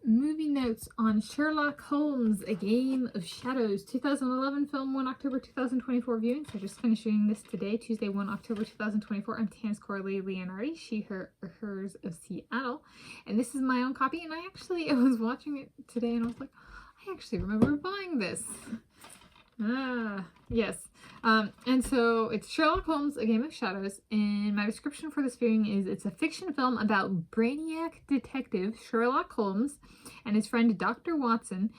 movie notes on Sherlock Holmes, A Game of Shadows. 2011 film, 1 October 2024 viewing. So just finishing this today, Tuesday, 1 October 2024. I'm Tanis Coralee Leonhardi, she, her, hers of Seattle. And this is my own copy. And I was watching it today and I was like, I actually remember buying this. Yes. And so it's Sherlock Holmes, A Game of Shadows, and my description for this viewing is it's a fiction film about brainiac detective Sherlock Holmes and his friend Dr. Watson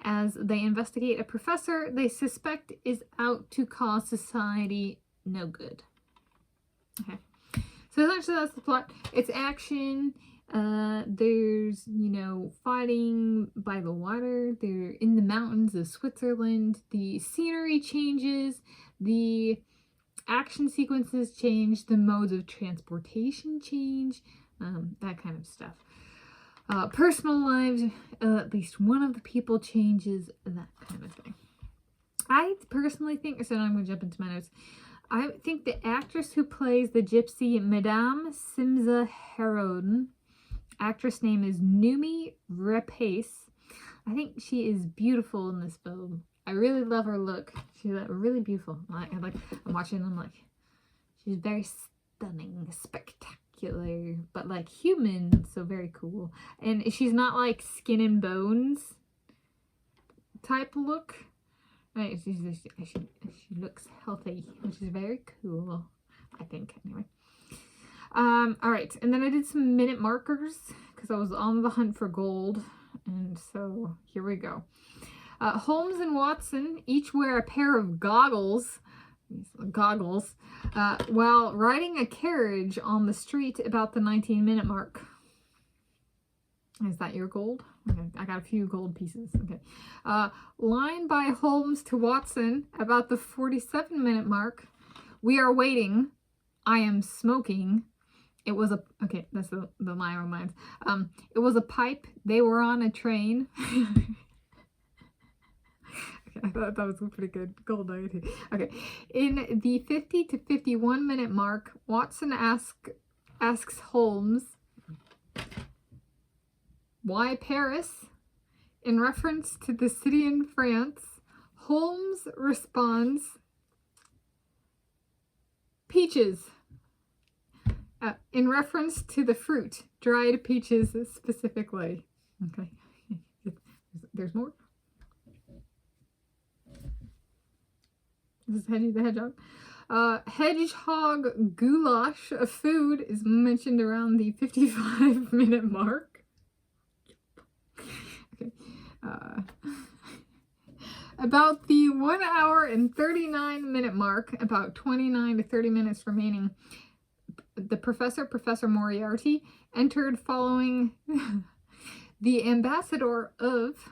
as they investigate a professor they suspect is out to cause society no good. Okay. So essentially that's the plot. It's action. There's, fighting by the water. They're in the mountains of Switzerland. The scenery changes. The action sequences change. The modes of transportation change. That kind of stuff. Personal lives, at least one of the people changes. That kind of thing. I personally think, so now I'm going to jump into my notes. I think the actress who plays the gypsy, Madame Simza Herodin, actress name is Noomi Rapace. I think she is beautiful in this film. I really love her look. She's really beautiful. I'm watching and I'm like, she's very stunning, spectacular, but like human, so very cool. And she's not like skin and bones type look. Right? She looks healthy, which is very cool, I think, anyway. All right, and then I did some minute markers because I was on the hunt for gold, and so here we go. Holmes and Watson each wear a pair of goggles while riding a carriage on the street about the 19-minute mark. Is that your gold? Okay, I got a few gold pieces. Okay. Line by Holmes to Watson about the 47-minute mark. We are waiting. I am smoking. It was a... Okay, that's the line of mine. It was a pipe. They were on a train. Okay, I thought that was a pretty good gold nugget. Okay. In the 50 to 51-minute mark, Watson asks Holmes, why Paris? In reference to the city in France, Holmes responds, peaches. In reference to the fruit, dried peaches specifically. Okay. There's more. This is Hedgie the Hedgehog. Hedgehog goulash of food is mentioned around the 55-minute mark. Okay. About the 1 hour and 39-minute mark, about 29 to 30 minutes remaining, the Professor Moriarty, entered following the ambassador of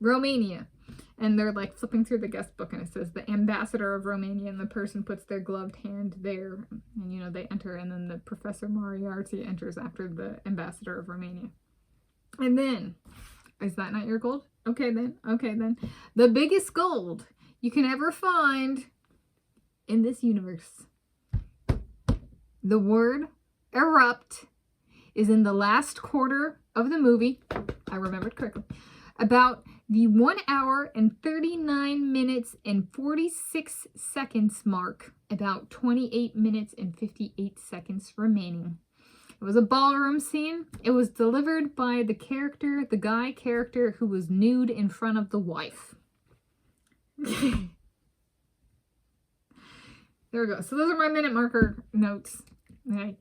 Romania. And they're like flipping through the guest book and it says the ambassador of Romania, and the person puts their gloved hand there and they enter, and then the Professor Moriarty enters after the ambassador of Romania. And then, is that not your gold? Okay then, the biggest gold you can ever find in this universe. The word erupt is in the last quarter of the movie. I remembered correctly. About the 1 hour and 39 minutes and 46 seconds mark, about 28 minutes and 58 seconds remaining. It was a ballroom scene. It was delivered by the guy character who was nude in front of the wife. There we go. So those are my minute marker notes. Okay.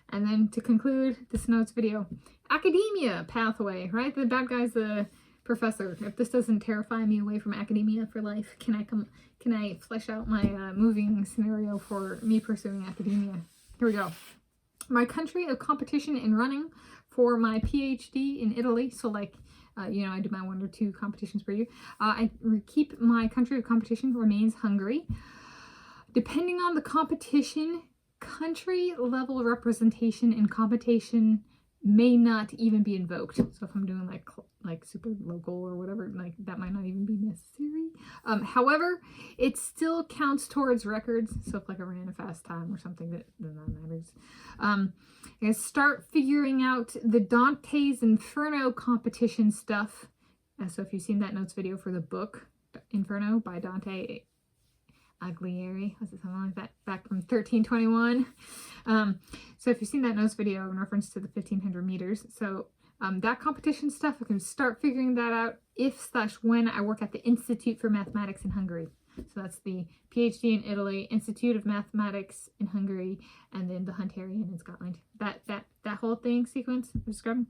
And then to conclude this notes video, academia pathway, right? The bad guy's the professor. If this doesn't terrify me away from academia for life, can I flesh out my moving scenario for me pursuing academia? Here we go. My country of competition in running for my PhD in Italy. So like, I do my 1 or 2 competitions per year. I keep my country of competition remains Hungary. Depending on the competition, country level representation in competition may not even be invoked. So if I'm doing like super local or whatever, like that might not even be necessary. However, it still counts towards records. So if like I ran a fast time or something, then that matters. I start figuring out the Dante's Inferno competition stuff. So if you've seen that notes video for the book Inferno by Dante Alighieri, was it something like that, back from 1321. So if you've seen that notes video in reference to the 1500 meters, so that competition stuff, I can start figuring that out if/when I work at the Institute for Mathematics in Hungary. So that's the PhD in Italy, Institute of Mathematics in Hungary, and then the Hunterian in Scotland. That whole thing sequence I'm describing,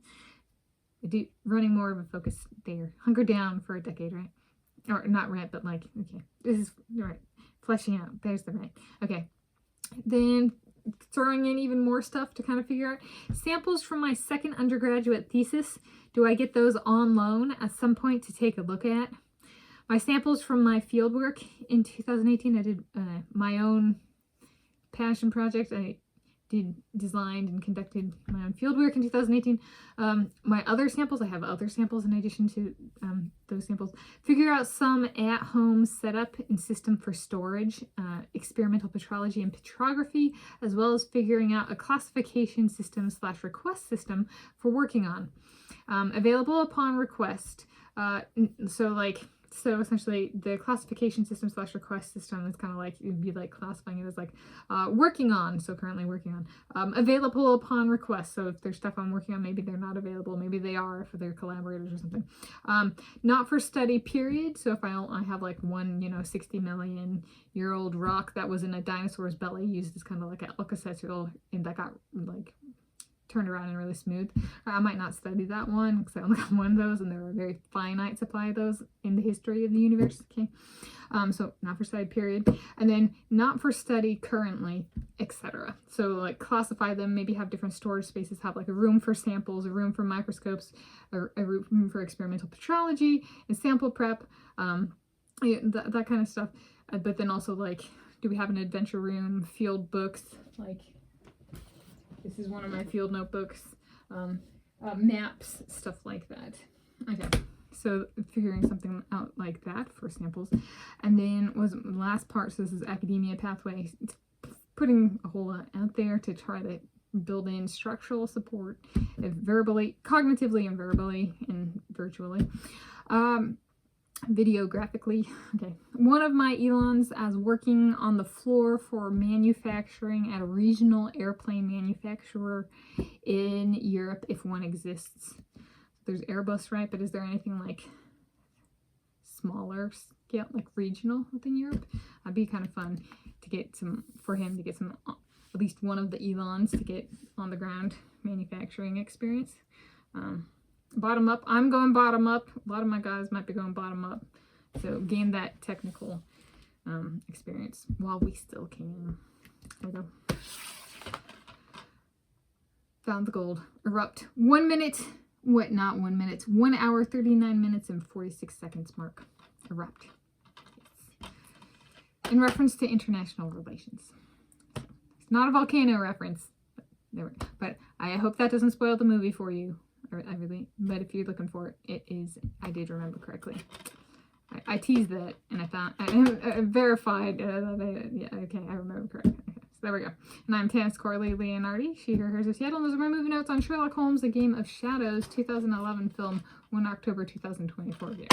running more of a focus there. Hunkered down for a decade, right? Or not right, but like, okay, this is right. Fleshing out. There's the right. Okay. Then throwing in even more stuff to kind of figure out samples from my second undergraduate thesis. Do I get those on loan at some point to take a look at? My samples from my field work in 2018, I did my own passion project. I designed and conducted my own field work in 2018. My other samples, I have other samples in addition to those samples. Figure out some at-home setup and system for storage, experimental petrology and petrography, as well as figuring out a classification system / request system for working on. Available upon request. So essentially the classification system / request system is kind of like, you'd be like classifying it as like working on, so currently working on. Available upon request, so if there's stuff I'm working on, maybe they're not available, maybe they are if they're collaborators or something. Not for study period, so if I have like one, 60 million year old rock that was in a dinosaur's belly used as kind of like an Alka-Seltzer, and that got like turned around and really smooth, I might not study that one because I only got one of those and there are a very finite supply of those in the history of the universe. Okay, so not for study period, and then not for study currently, etc. So like classify them, maybe have different storage spaces, have like a room for samples, a room for microscopes, a room for experimental petrology and sample prep, that kind of stuff. But then also like, do we have an adventure room, field books, like this is one of my field notebooks, maps, stuff like that. Okay, so figuring something out like that for samples. And then was the last part, so this is academia pathway, putting a whole lot out there to try to build in structural support, verbally, cognitively and verbally and virtually. Videographically. Okay, one of my Elons as working on the floor for manufacturing at a regional airplane manufacturer in Europe, if one exists. There's Airbus, right? But is there anything like smaller scale, like regional within Europe? That'd be kind of fun to get some, for him to get some, at least one of the Elons to get on the ground manufacturing experience. Bottom up. I'm going bottom up. A lot of my guys might be going bottom up. So gain that technical experience while we still can. There we go. Found the gold. Erupt. 1 minute. What? Not 1 minute. 1 hour, 39 minutes, and 46 seconds mark. Erupt. Yes. In reference to international relations. It's not a volcano reference. But I hope that doesn't spoil the movie for you. But if you're looking for it, it is, I did remember correctly. I teased that and I found, I verified, yeah, okay, I remember correctly. Okay, so there we go. And I'm Tanis Coralee Leonhardi, she, her, hers, of Seattle, and those are my movie notes on Sherlock Holmes, A Game of Shadows, 2011 film, 1 October 2024 here.